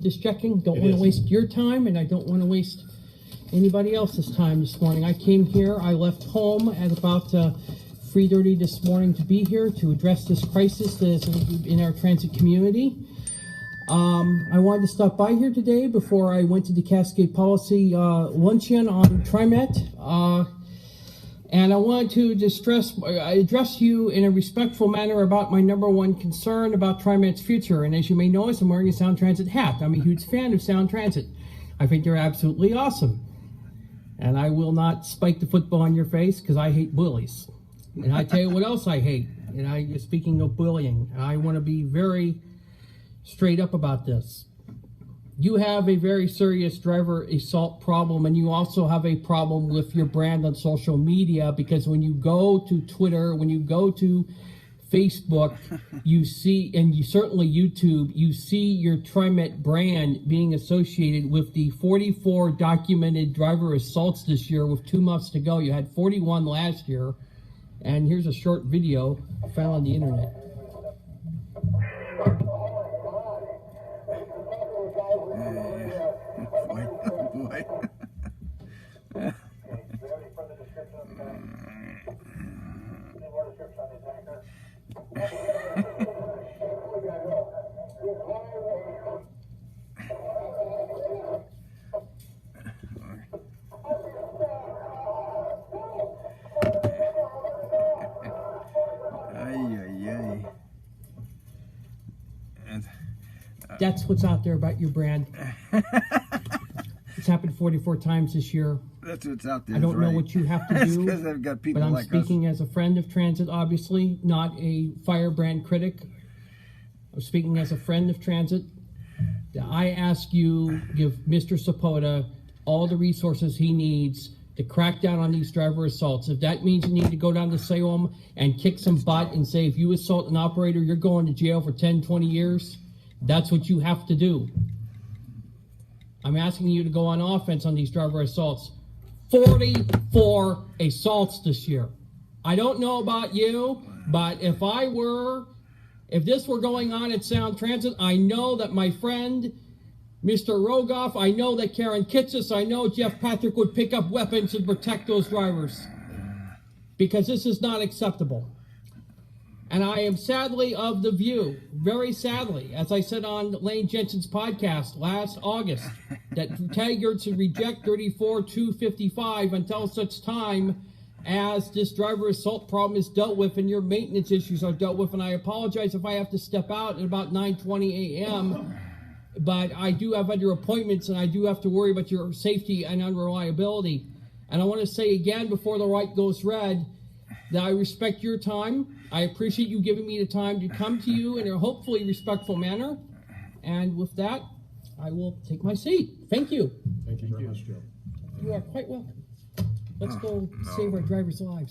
Just checking, don't want to waste your time, and I don't want to waste anybody else's time this morning. I came here, I left home at about 3:30 this morning to be here to address this crisis that is in our transit community. I wanted to stop by here today before I went to the Cascade Policy luncheon on TriMet. And I wanted to address you in a respectful manner about my number one concern about TriMet's future. And as you may notice, I'm wearing a Sound Transit hat. I'm a huge fan of Sound Transit. I think they're absolutely awesome. And I will not spike the football in your face because I hate bullies. And I tell you what else I hate. And speaking of bullying, I want to be very straight up about this. You have a very serious driver assault problem, and you also have a problem with your brand on social media, because when you go to Twitter, when you go to Facebook, you see, and you certainly YouTube, you see your TriMet brand being associated with the 44 documented driver assaults this year with 2 months to go. You had 41 last year, and here's a short video found on the internet. That's what's out there about your brand. It's happened 44 times this year. That's what's out there. I don't know what you have to do, because I've got people but I'm like speaking us. as a friend of transit, obviously, not a firebrand critic. I'm speaking as a friend of transit. I ask you, give Mr. Sepota all the resources he needs to crack down on these driver assaults. If that means you need to go down to Salem and kick some butt and say, if you assault an operator, you're going to jail for 10, 20 years, that's what you have to do. I'm asking you to go on offense on these driver assaults. 44 assaults this year. I don't know about you, but if this were going on at Sound Transit, I know that my friend, Mr. Rogoff, I know that Karen Kitsis, I know Jeff Patrick would pick up weapons and protect those drivers. Because this is not acceptable. And I am sadly of the view, very sadly, as I said on Lane Jensen's podcast last August, that Taggart should reject 34-255 until such time as this driver assault problem is dealt with and your maintenance issues are dealt with. And I apologize if I have to step out at about 9:20 a.m., but I do have other appointments and I do have to worry about your safety and unreliability. And I want to say again before the light goes red that I respect your time. I appreciate you giving me the time to come to you in a hopefully respectful manner. And with that, I will take my seat. Thank you. Thank you very much, Joe. You are quite welcome. Let's go save our drivers' lives.